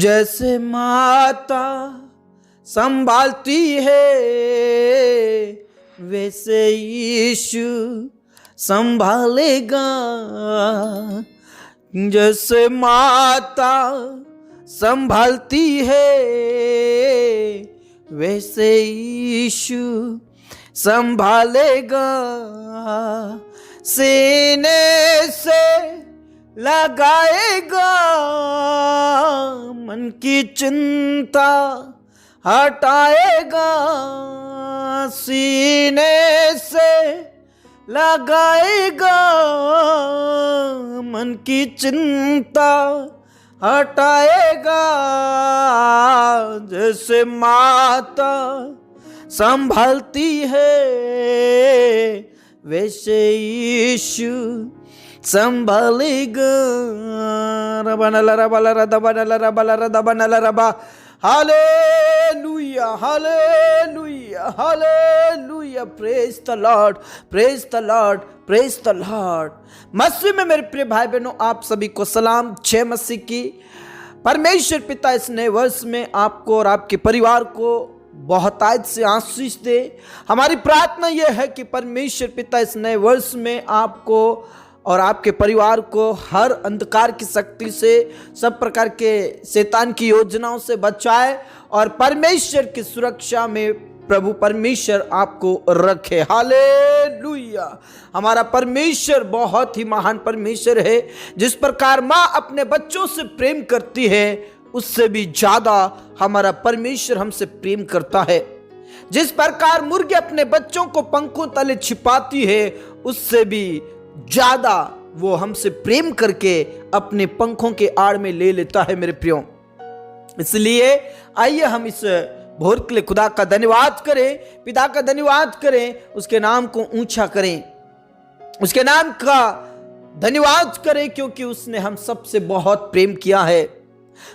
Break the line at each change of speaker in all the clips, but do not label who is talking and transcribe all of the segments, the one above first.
जैसे माता संभालती है वैसे यीशु संभालेगा। जैसे माता संभालती है वैसे यीशु संभालेगा। सीने से लगाएगा मन की चिंता हटाएगा। सीने से लगाएगा मन की चिंता हटाएगा। जैसे माता संभालती है वैसे यीशु संभालेगा। Hallelujah hallelujah hallelujah. Praise the lord praise the lord praise the lord. मसीह में मेरे प्रिय भाई बहनों, आप सभी को सलाम। जय मसीह की। परमेश्वर पिता इस नए वर्ष में आपको और आपके परिवार को बहुतायत से आशीष दे। हमारी प्रार्थना यह है कि परमेश्वर पिता इस नए वर्ष में आपको और आपके परिवार को हर अंधकार की शक्ति से, सब प्रकार के शैतान की योजनाओं से बचाए और परमेश्वर की सुरक्षा में प्रभु परमेश्वर आपको रखे। हालेलुया। हमारा परमेश्वर बहुत ही महान परमेश्वर है। जिस प्रकार माँ अपने बच्चों से प्रेम करती है उससे भी ज्यादा हमारा परमेश्वर हमसे प्रेम करता है। जिस प्रकार मुर्गी अपने बच्चों को पंखों तले छिपाती है उससे भी ज्यादा वो हमसे प्रेम करके अपने पंखों के आड़ में ले लेता है मेरे प्रियो। इसलिए आइए हम इस भोर के लिए खुदा का धन्यवाद करें, पिता का धन्यवाद करें, उसके नाम को ऊंचा करें, उसके नाम का धन्यवाद करें क्योंकि उसने हम सबसे बहुत प्रेम किया है।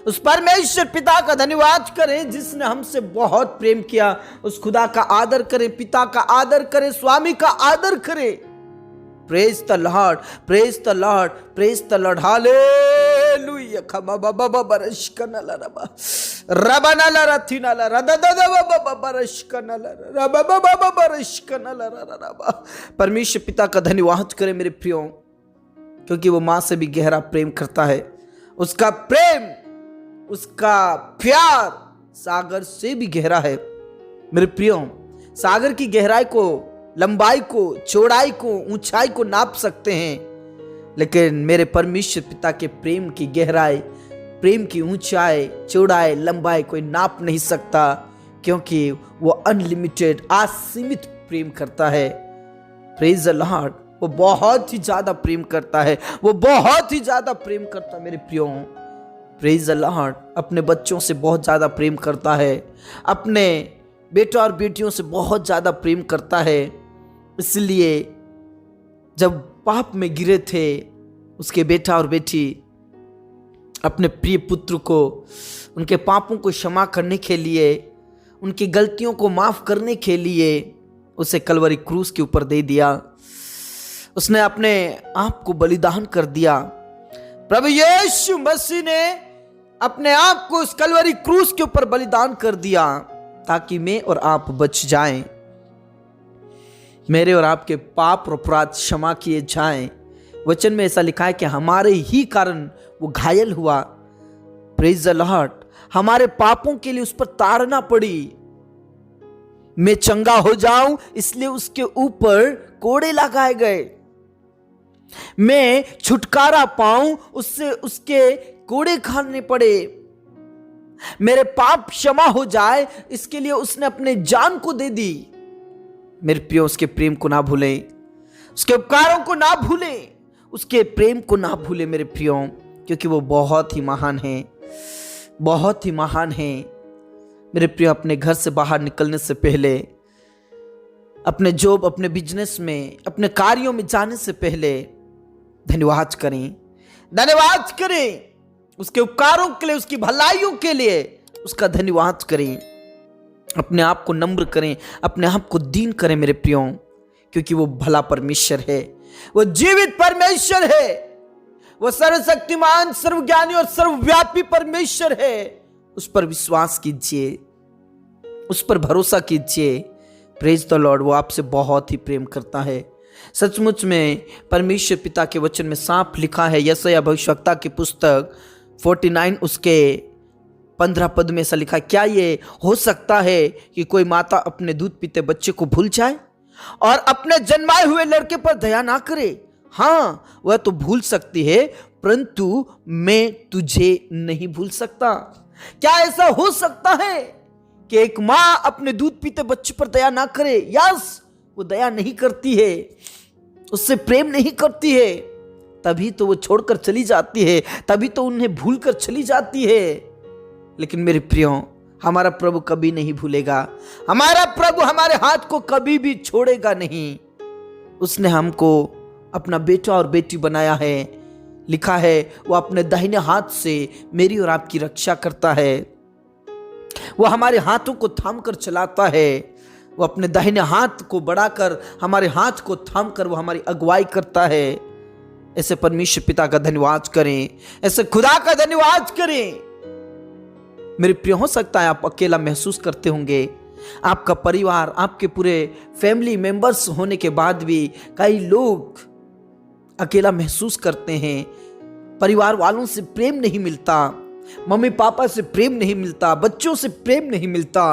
उस परमेश्वर पिता का धन्यवाद करें जिसने हमसे बहुत प्रेम किया। उस खुदा का आदर करें, पिता का आदर करें, स्वामी का आदर करें। Praise the lord praise the lord praise the Lord. Hallelujah. खमा बाबा बरश कनला रबा रबना ला रथिना ला रददद बाबा बरश कनला रबा बाबा बरश कनला रबा। परमेश्वर पिता का धन्यवाद करें मेरे प्रियो क्योंकि वो मां से भी गहरा प्रेम करता है। उसका प्रेम, उसका प्यार सागर से भी गहरा है मेरे प्रियो। सागर की गहराई को, लंबाई को, चौड़ाई को, ऊंचाई को नाप सकते हैं, लेकिन मेरे परमेश्वर पिता के प्रेम की गहराई, प्रेम की ऊंचाई, चौड़ाई, लंबाई कोई नाप नहीं सकता क्योंकि वो अनलिमिटेड, असीमित प्रेम करता है। Praise the Lord. वो बहुत ही ज्यादा प्रेम करता है, वो बहुत ही ज्यादा प्रेम करता है मेरे प्रियो। Praise the Lord. अपने बच्चों से बहुत ज्यादा प्रेम करता है, अपने बेटा और बेटियों से बहुत ज्यादा प्रेम करता है। इसलिए जब पाप में गिरे थे उसके बेटा और बेटी अपने प्रिय पुत्र को उनके पापों को क्षमा करने के लिए, उनकी गलतियों को माफ करने के लिए उसे कलवरी क्रूस के ऊपर दे दिया। उसने अपने आप को बलिदान कर दिया। प्रभु यीशु मसीह ने अपने आप को उस कलवरी क्रूस के ऊपर बलिदान कर दिया ताकि मैं और आप बच जाएं, मेरे और आपके पाप और अपराध क्षमा किए जाएं। वचन में ऐसा लिखा है कि हमारे ही कारण वो घायल हुआ। Praise the Lord. हमारे पापों के लिए उस पर ताड़ना पड़ी। मैं चंगा हो जाऊं इसलिए उसके ऊपर कोड़े लगाए गए। मैं छुटकारा पाऊं उससे उसके कोड़े खाने पड़े। मेरे पाप क्षमा हो जाए इसके लिए उसने अपने जान को दे दी। मेरे प्रियो, उसके प्रेम को ना भूलें, उसके उपकारों को ना भूलें, उसके प्रेम को ना भूलें मेरे प्रियो, क्योंकि वो बहुत ही महान है, बहुत ही महान है। मेरे प्रियो, अपने घर से बाहर निकलने से पहले, अपने जॉब, अपने बिजनेस में, अपने कार्यों में जाने से पहले धन्यवाद करें, धन्यवाद करें उसके उपकारों के लिए, उसकी भलाइयों के लिए उसका धन्यवाद करें। अपने आप को नम्र करें, अपने आप को दीन करें मेरे प्रियो, क्योंकि वो भला परमेश्वर है, वो जीवित परमेश्वर है, वो सर्वशक्तिमान, सर्वज्ञानी और सर्वव्यापी परमेश्वर है। उस पर विश्वास कीजिए, उस पर भरोसा कीजिए। Praise the Lord. वो आपसे बहुत ही प्रेम करता है। सचमुच में परमेश्वर पिता के वचन में साफ लिखा है, यशायाह भविष्यवक्ता की पुस्तक 49 उसके 15 पद में ऐसा लिखा, क्या ये हो सकता है कि कोई माता अपने दूध पीते बच्चे को भूल जाए और अपने जन्माए हुए लड़के पर दया ना करे? हाँ, वह तो भूल सकती है, परंतु मैं तुझे नहीं भूल सकता। क्या ऐसा हो सकता है कि एक मां अपने दूध पीते बच्चे पर दया ना करे? यस, वो दया नहीं करती है, उससे प्रेम नहीं करती है, तभी तो वो छोड़कर चली जाती है, तभी तो उन्हें भूलकर चली जाती है। लेकिन मेरे प्रियो, हमारा प्रभु कभी नहीं भूलेगा। हमारा प्रभु हमारे हाथ को कभी भी छोड़ेगा नहीं। उसने हमको अपना बेटा और बेटी बनाया है। लिखा है, वो अपने दाहिने हाथ से मेरी और आपकी रक्षा करता है। वो हमारे हाथों को थाम कर चलाता है। वो अपने दाहिने हाथ को बढ़ाकर हमारे हाथ को थाम कर वो हमारी अगुवाई करता है। ऐसे परमेश्वर पिता का धन्यवाद करें, ऐसे खुदा का धन्यवाद करें। मेरे प्रिय, हो सकता है आप अकेला महसूस करते होंगे। आपका परिवार, आपके पूरे फैमिली मेंबर्स होने के बाद भी कई लोग अकेला महसूस करते हैं। परिवार वालों से प्रेम नहीं मिलता, मम्मी पापा से प्रेम नहीं मिलता, बच्चों से प्रेम नहीं मिलता,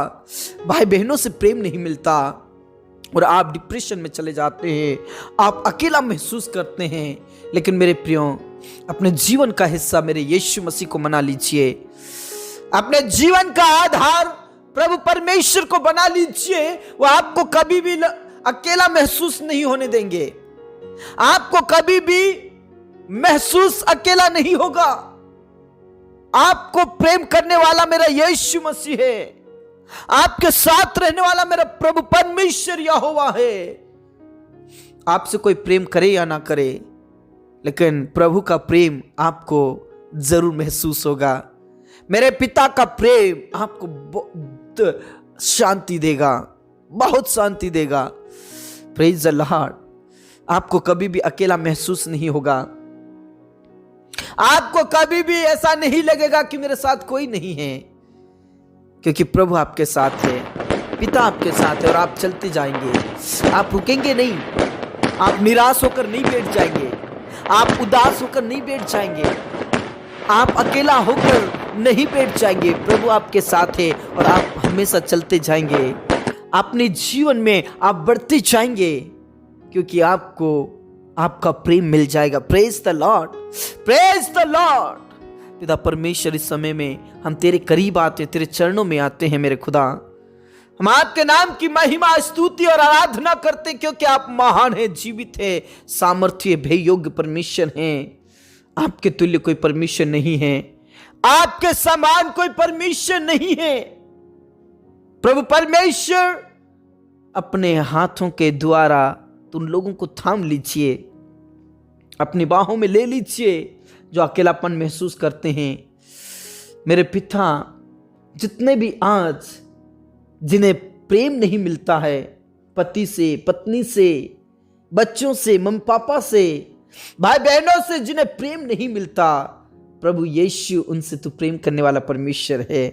भाई बहनों से प्रेम नहीं मिलता और आप डिप्रेशन में चले जाते हैं, आप अकेला महसूस करते हैं। लेकिन मेरे प्रियो, अपने जीवन का हिस्सा मेरे यीशु मसीह को मना लीजिए। अपने जीवन का आधार प्रभु परमेश्वर को बना लीजिए। वो आपको कभी भी अकेला महसूस नहीं होने देंगे। आपको कभी भी महसूस अकेला नहीं होगा। आपको प्रेम करने वाला मेरा यीशु मसीह है। आपके साथ रहने वाला मेरा प्रभु परमेश्वर यहोवा है। आपसे कोई प्रेम करे या ना करे, लेकिन प्रभु का प्रेम आपको जरूर महसूस होगा। मेरे पिता का प्रेम आपको बहुत शांति देगा, बहुत शांति देगा। Praise the Lord. आपको कभी भी अकेला महसूस नहीं होगा। आपको कभी भी ऐसा नहीं लगेगा कि मेरे साथ कोई नहीं है, क्योंकि प्रभु आपके साथ है, पिता आपके साथ है और आप चलते जाएंगे। आप रुकेंगे नहीं, आप निराश होकर नहीं बैठ जाएंगे, आप उदास होकर नहीं बैठ जाएंगे, आप अकेला होकर नहीं बैठ जाएंगे। प्रभु आपके साथ है और आप हमेशा चलते जाएंगे। अपने जीवन में आप बढ़ते जाएंगे, क्योंकि आपको आपका प्रेम मिल जाएगा। Praise the lord, praise the Lord. पिता परमेश्वर, इस समय में हम तेरे करीब आते, तेरे चरणों में आते हैं मेरे खुदा। हम आपके नाम की महिमा, स्तुति और आराधना करते, क्योंकि आप महान हैं, जीवित हैं, सामर्थ्य भय योग्य परमेश्वर हैं। आपके तुल्य कोई परमेश्वर नहीं है, आपके समान कोई परमेश्वर नहीं है। प्रभु परमेश्वर, अपने हाथों के द्वारा उन लोगों को थाम लीजिए, अपनी बाहों में ले लीजिए जो अकेलापन महसूस करते हैं। मेरे पिता, जितने भी आज जिन्हें प्रेम नहीं मिलता है, पति से, पत्नी से, बच्चों से, मम्मी पापा से, भाई बहनों से, जिन्हें प्रेम नहीं मिलता, प्रभु यीशु, उनसे तू प्रेम करने वाला परमेश्वर है।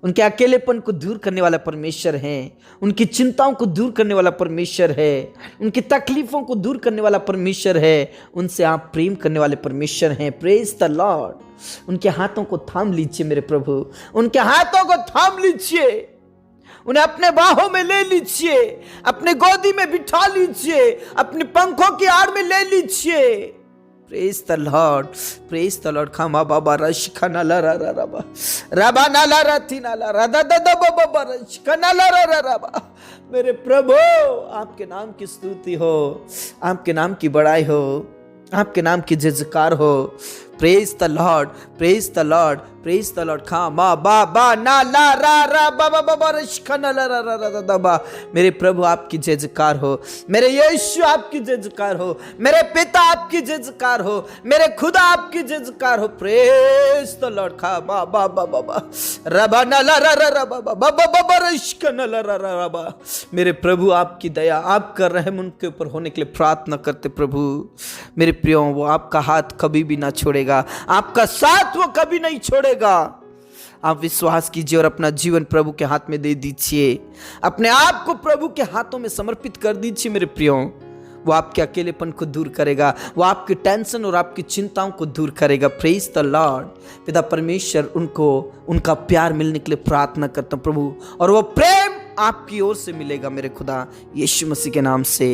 उनके अकेलेपन को दूर करने वाला परमेश्वर है, उनकी चिंताओं को दूर करने वाला परमेश्वर है, उनकी तकलीफों को दूर करने वाला परमेश्वर है। उनसे आप प्रेम करने वाले परमेश्वर हैं। Praise the Lord. उनके हाथों को थाम लीजिए मेरे प्रभु, उनके हाथों को थाम लीजिए, उन्हें अपने बाहों में ले लीजिए, अपने गोदी में बिठा लीजिए, अपने पंखों की आड़ में ले लीजिए। Praise the lord, praise the Lord. खामा बाबा रश खाना ला रा रा रबा रबा ना ला रथी ना ला रा दा दा दा बाबा रश खाना ला रा रा रबा। मेरे प्रभु, आपके नाम की स्तुति हो, आपके नाम की बड़ाई हो, आपके नाम की जयकार हो। Praise the lord, praise the lord, praise the Lord. खा मा बा बा ना ला रा रा बा बा बा बा रिश्क ना ला रा रा रा दा बा। मेरे प्रभु आपकी जय जयकार हो, मेरे यीशु आपकी जय जयकार हो, मेरे पिता आपकी जय जयकार हो, मेरे खुदा आपकी जय जयकार हो। Praise the Lord. खा बा बा बा बा बा रबा ना ला रा रा रा बा बा बा बा बा रिश्क ना ला रा रा रा बा। मेरे प्रभु आपकी दया, आपका रहम उनके ऊपर होने के लिए प्रार्थना करते प्रभु। मेरे प्रियो, वो आपका हाथ कभी भी ना छोड़ेगा, आपका साथ वो कभी नहीं छोड़ेगा। आप विश्वास कीजिए और अपना जीवन प्रभु के हाथ में दे दीजिए, अपने आप को प्रभु के हाथों में समर्पित कर दीजिए मेरे प्रियो। वो आपके अकेलेपन को दूर करेगा, वो आपकी टेंशन और आपकी चिंताओं को दूर करेगा। Praise the Lord. पिता परमेश्वर उनको उनका प्यार मिलने के लिए प्रार्थना करता हूं प्रभु, और वो प्रेम आपकी ओर से मिलेगा मेरे खुदा, यीशु मसीह के नाम से।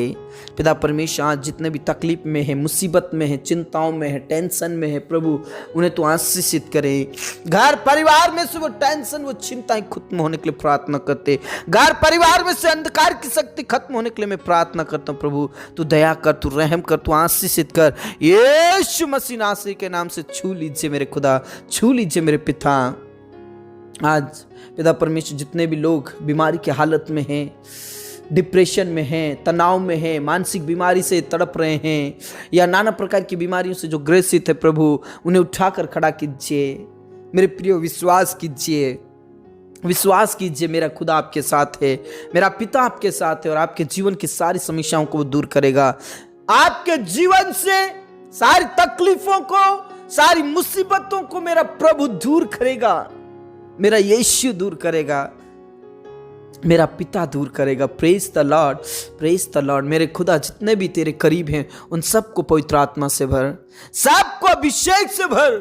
पिता परमेश्वर, आज जितने भी तकलीफ में है, मुसीबत में है, चिंताओं में है, टेंशन में है प्रभु, उन्हें तो आशीषित करे। घर परिवार में से वो टेंशन, वो चिंताएं खत्म होने के लिए प्रार्थना करते। घर परिवार में से अंधकार की शक्ति खत्म होने के लिए मैं प्रार्थना करता हूँ प्रभु। तू दया कर, तू रहम कर, तू आशीषित कर, यीशु मसीह नासरी के नाम से। छू लीजिए मेरे खुदा, छू लीजिए मेरे पिता। आज पिता परमेश्वर, जितने भी लोग बीमारी की हालत में हैं, डिप्रेशन में हैं, तनाव में हैं, मानसिक बीमारी से तड़प रहे हैं, या नाना प्रकार की बीमारियों से जो ग्रसित है प्रभु, उन्हें उठाकर खड़ा कीजिए मेरे प्रियो। विश्वास कीजिए, विश्वास कीजिए, मेरा खुदा आपके साथ है, मेरा पिता आपके साथ है, और आपके जीवन की सारी समस्याओं को वो दूर करेगा। आपके जीवन से सारी तकलीफों को, सारी मुसीबतों को मेरा प्रभु दूर करेगा, मेरा यीशु दूर करेगा, मेरा पिता दूर करेगा। Praise the lord, praise the Lord. मेरे खुदा, जितने भी तेरे करीब हैं उन सबको पवित्र आत्मा से भर, सबको अभिषेक से भर,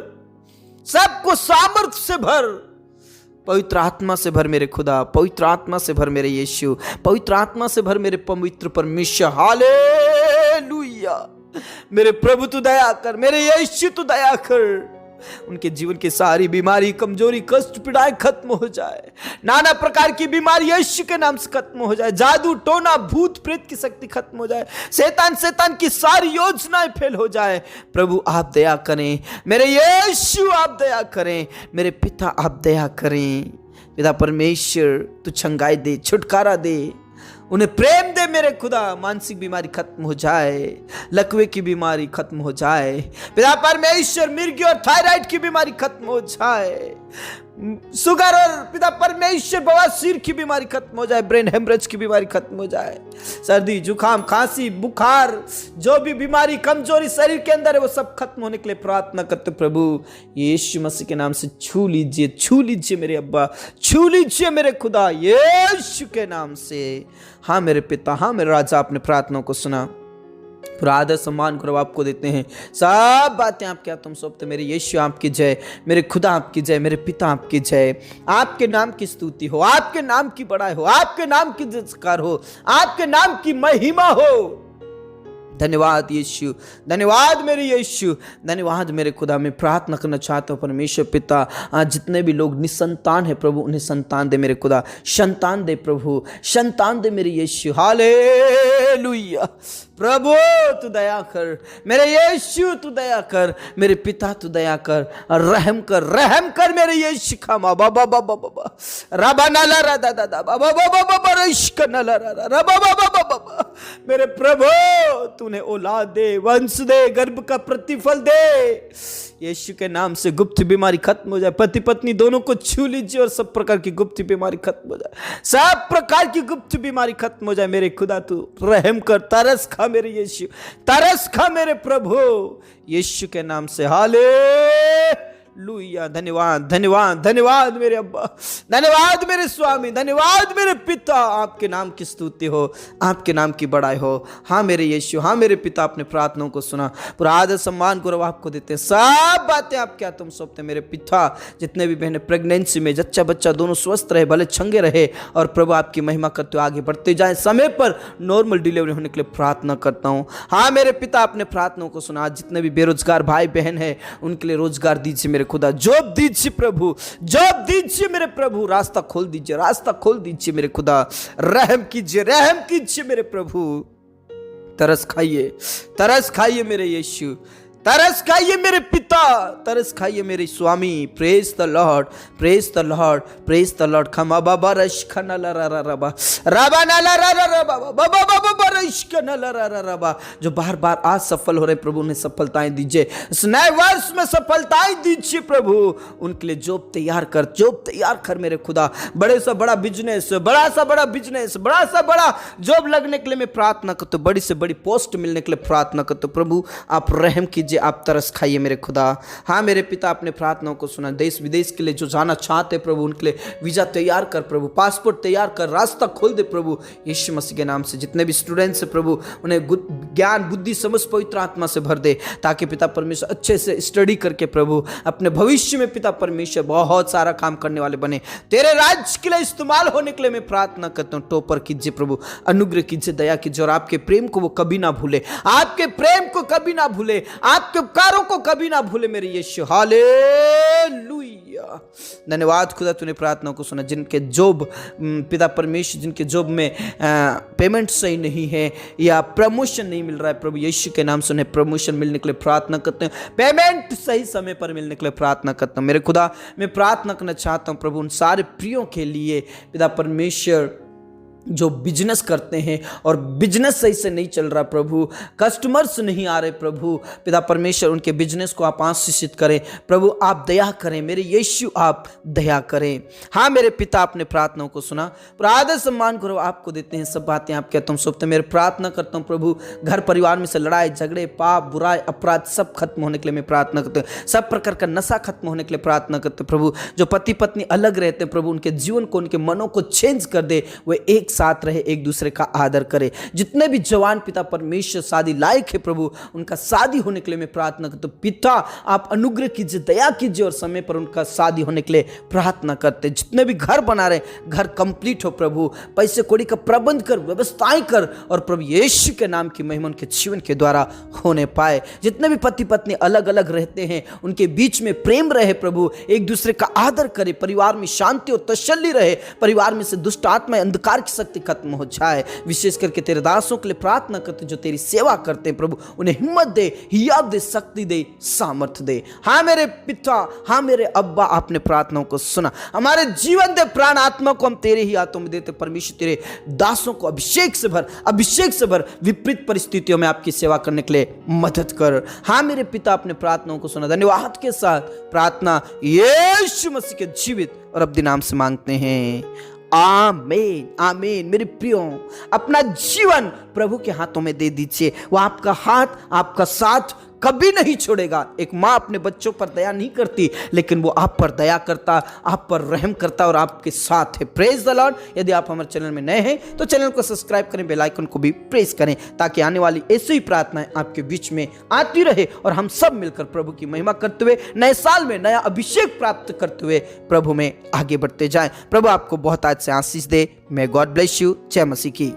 सबको सामर्थ से भर, पवित्र आत्मा से भर मेरे खुदा, पवित्र आत्मा से भर मेरे यीशु, पवित्र आत्मा से भर मेरे पवित्र परमेश्वर। हालेलुया। मेरे प्रभु तू दया कर, मेरे यीशु तू दया कर। उनके जीवन की सारी बीमारी, कमजोरी, कष्ट, पीड़ाएं खत्म हो जाए। नाना प्रकार की बीमारी यीशु के नाम से खत्म हो जाए। जादू टोना, भूत प्रेत की शक्ति खत्म हो जाए। शैतान की सारी योजनाएं फेल हो जाए। प्रभु आप दया करें, मेरे यीशु आप दया करें, मेरे पिता आप दया करें। पिता परमेश्वर तू छंगाई दे, छुटकारा दे, उन्हें प्रेम दे मेरे खुदा। मानसिक बीमारी खत्म हो जाए, लकवे की बीमारी खत्म हो जाए पिता परमेश्वर, मिर्गी और थायराइड की बीमारी खत्म हो जाए, शुगर और पिता परमेश्वर बवासीर की बीमारी खत्म हो जाए, ब्रेन हेमरेज की बीमारी खत्म हो जाए, सर्दी जुकाम खांसी बुखार, जो भी बीमारी कमजोरी शरीर के अंदर है वो सब खत्म होने के लिए प्रार्थना करते प्रभु यीशु मसीह के नाम से। छू लीजिए, छू लीजिए मेरे अब्बा, छू लीजिए मेरे खुदा, यीशु के नाम से। हाँ मेरे पिता, हाँ मेरे राजा, आपने प्रार्थनाओं को सुना, पूरा आदर सम्मान करो आपको देते हैं, सब बातें आपके हाथों सौंपते। मेरे यीशु आपकी जय, मेरे खुदा आपकी जय, मेरे पिता आपकी जय। आपके नाम की स्तुति हो, आपके नाम की बड़ाई हो, आपके नाम की जयकार हो, आपके नाम की महिमा हो। धन्यवाद यीशु, धन्यवाद मेरे यीशु, धन्यवाद मेरे खुदा। मैं प्रार्थना करना चाहता हूँ परमेश्वर पिता, आज जितने भी लोग निसंतान है प्रभु, उन्हें संतान दे मेरे खुदा, संतान दे प्रभु, संतान दे मेरे यीशु। हालेलुया। प्रभु तू दया कर, मेरे यीशु तू दया कर, मेरे पिता तू दया कर, रहम कर, रहम कर मेरे यीशु। खामा बाबा बाबा बाबा रबा नाला रा दा दा दा बाबा बाबा बाबा रिश्क नाला रा रा रबा बाबा बाबा। मेरे प्रभु तूने औलाद दे, वंश दे, गर्भ का प्रतिफल दे, यीशु के नाम से गुप्त बीमारी खत्म हो जाए। पति पत्नी दोनों को छू लीजिए और सब प्रकार की गुप्त बीमारी खत्म हो जाए, सब प्रकार की गुप्त बीमारी खत्म हो जाए। मेरे खुदा तू रहम कर, तरस खा मेरे यीशु, तरस खा मेरे प्रभु यीशु के नाम से। हालेलुया। धन्यवाद धन्यवाद धन्यवाद मेरे अब्बा, धन्यवाद मेरे स्वामी, धन्यवाद मेरे पिता। आपके नाम की स्तुति हो, आपके नाम की बड़ाई हो। हाँ मेरे यीशु, हाँ मेरे पिता, अपने प्रार्थनाओं को सुना, पूरा आदर सम्मान गौरव आपको देते हैं, सब बातें आपके हाथों में सौंपते। मेरे पिता, जितने भी बहनें प्रेगनेंसी में, जच्चा बच्चा दोनों स्वस्थ रहे, भले छंगे रहे, और प्रभु आपकी महिमा करते हुए आगे बढ़ते जाए, समय पर नॉर्मल डिलीवरी होने के लिए प्रार्थना करता हूँ। हाँ मेरे पिता, अपने प्रार्थनाओं को सुना। आज जितने भी बेरोजगार भाई बहन है उनके लिए रोजगार दीजिए मेरे खुदा, जॉब दीजिए प्रभु, जॉब दीजिए मेरे प्रभु, रास्ता खोल दीजिए, रास्ता खोल दीजिए मेरे खुदा, रहम कीजिए, रहम कीजिए मेरे प्रभु। तरस खाइए, तरस खाइए मेरे यीशु, तरस खाइए मेरे पिता, तरस खाइए मेरे स्वामी। Praise the lord, praise the lord, praise the lord. खमा बाबा रश खना ला रा रा रबा रबा ना ला रा रा रा बाबा बाबा बाबा रश खना ला रा रा रबा। जो बार बार आज सफल हो रहे प्रभु उन्हें सफलताएं दीजिए, इस नए वर्ष में सफलताएं दीजिए प्रभु। उनके लिए जॉब तैयार कर, जॉब तैयार कर मेरे खुदा। बड़े सा बड़ा बिजनेस, बड़ा सा बड़ा बिजनेस, बड़ा सा बड़ा जॉब लगने के लिए मैं प्रार्थना करता हूं, बड़ी से बड़ी पोस्ट मिलने के लिए प्रार्थना करता हूं। प्रभु आप रहम कीजिए, आप तरस खाइए मेरे खुदा। हाँ मेरे पिता, अपने प्रार्थनाओं को सुना। देश विदेश के लिए जो जाना चाहते प्रभु उनके लिए वीजा तैयार कर प्रभु, पासपोर्ट तैयार कर, रास्ता खोल दे प्रभु यीशु मसीह के नाम से। जितने भी स्टूडेंट्स हैं प्रभु उन्हें ज्ञान बुद्धि समझ पवित्र आत्मा से भर दे, ताकि पिता परमेश्वर अच्छे से स्टडी करके प्रभु अपने भविष्य में पिता परमेश्वर बहुत सारा काम करने वाले बने, तेरे राज्य के लिए इस्तेमाल होने के लिए मैं प्रार्थना करता हूँ। टोपर कीजिए प्रभु, अनुग्रह कीजिए, दया कीजिए, और आपके प्रेम को वो कभी ना भूले, आपके प्रेम को कभी ना भूले, आपके उपकारों को कभी ना भूले मेरे यीशु। हालेलुया। धन्यवाद खुदा, तूने प्रार्थनाओं को सुना। जिनके जॉब पिता परमेश्वर, जिनके जॉब में पेमेंट सही नहीं है या प्रमोशन नहीं मिल रहा है प्रभु यीशु के नाम से उन्हें प्रमोशन मिलने के लिए प्रार्थना करते हैं, पेमेंट सही समय पर मिलने के लिए प्रार्थना करता हूं। मेरे खुदा मैं प्रार्थना करना चाहता हूं प्रभु उन सारे प्रियों के लिए पिता परमेश्वर जो बिजनेस करते हैं और बिजनेस सही से नहीं चल रहा प्रभु, कस्टमर्स नहीं आ रहे प्रभु, पिता परमेश्वर उनके बिजनेस को आप आशीषित करें प्रभु, आप दया करें मेरे यीशु, आप दया करें। हाँ मेरे पिता, आपने प्रार्थनाओं को सुना, आदर सम्मान करो आपको देते हैं, सब बातें आप कहता हूँ सौंपते। मेरे प्रार्थना करता हूँ प्रभु घर परिवार में से लड़ाई झगड़े पाप बुराई अपराध सब खत्म होने के लिए मैं प्रार्थना करता हूँ, सब प्रकार का नशा खत्म होने के लिए प्रार्थना करते प्रभु। जो पति पत्नी अलग रहते हैं प्रभु उनके जीवन को, उनके मनों को चेंज कर दे, वे एक साथ रहे, एक दूसरे का आदर करे। जितने भी जवान पिता परमेश्वर शादी लायक है प्रभु उनका शादी होने के लिए मैं प्रार्थना करता हूं। पिता आप अनुग्रह कीजिए, दया कीजिए और समय पर उनका शादी होने के लिए प्रार्थना करते। जितने भी घर बना रहे घर कंप्लीट हो प्रभु, पैसे कौड़ी का प्रबंध कर, व्यवस्थाएं कर, और प्रभु यीशु के नाम की महिमा उनके जीवन के द्वारा होने पाए। जितने भी पति पत्नी अलग अलग रहते हैं उनके बीच में प्रेम रहे प्रभु, एक दूसरे का आदर करे, परिवार में शांति और तसल्ली रहे, परिवार में से दुष्ट आत्मा अंधकार की शक्ति खत्म हो जाए। विशेष करके तेरे दासों के लिए प्रार्थना करते जो तेरी सेवा करते हैं प्रभु, उन्हें हिम्मत दे, हियाव दे, शक्ति दे, सामर्थ्य दे। हाँ मेरे पिता, हाँ मेरे अब्बा, आपने प्रार्थनाओं को सुना। हमारे जीवन दे, प्राण आत्मा को हम तेरे ही हाथों में देते परमेश्वर। तेरे दासों को अभिषेक से भर, अभिषेक से भर, विपरीत परिस्थितियों में आपकी सेवा करने के लिए मदद कर। हाँ मेरे पिता, अपने प्रार्थनाओं को सुना। धन्यवाद के साथ प्रार्थना यीशु मसीह के जीवित और अब्दी नाम से मांगते हैं, आमीन आमीन। मेरे प्रियो, अपना जीवन प्रभु के हाथों में दे दीजिए, वो आपका हाथ, आपका साथ कभी नहीं छोड़ेगा। एक माँ अपने बच्चों पर दया नहीं करती, लेकिन वो आप पर दया करता, आप पर रहम करता और आपके साथ है। Praise the Lord. यदि आप हमारे चैनल में नए हैं तो चैनल को सब्सक्राइब करें, बेल आइकन को भी प्रेस करें, ताकि आने वाली ऐसी ही प्रार्थनाएं आपके बीच में आती रहे और हम सब मिलकर प्रभु की महिमा करते हुए नए साल में नया अभिषेक प्राप्त करते हुए प्रभु में आगे बढ़ते जाएं। प्रभु आपको बहुत आज से आशीष दे। May god bless you. जय मसीह की।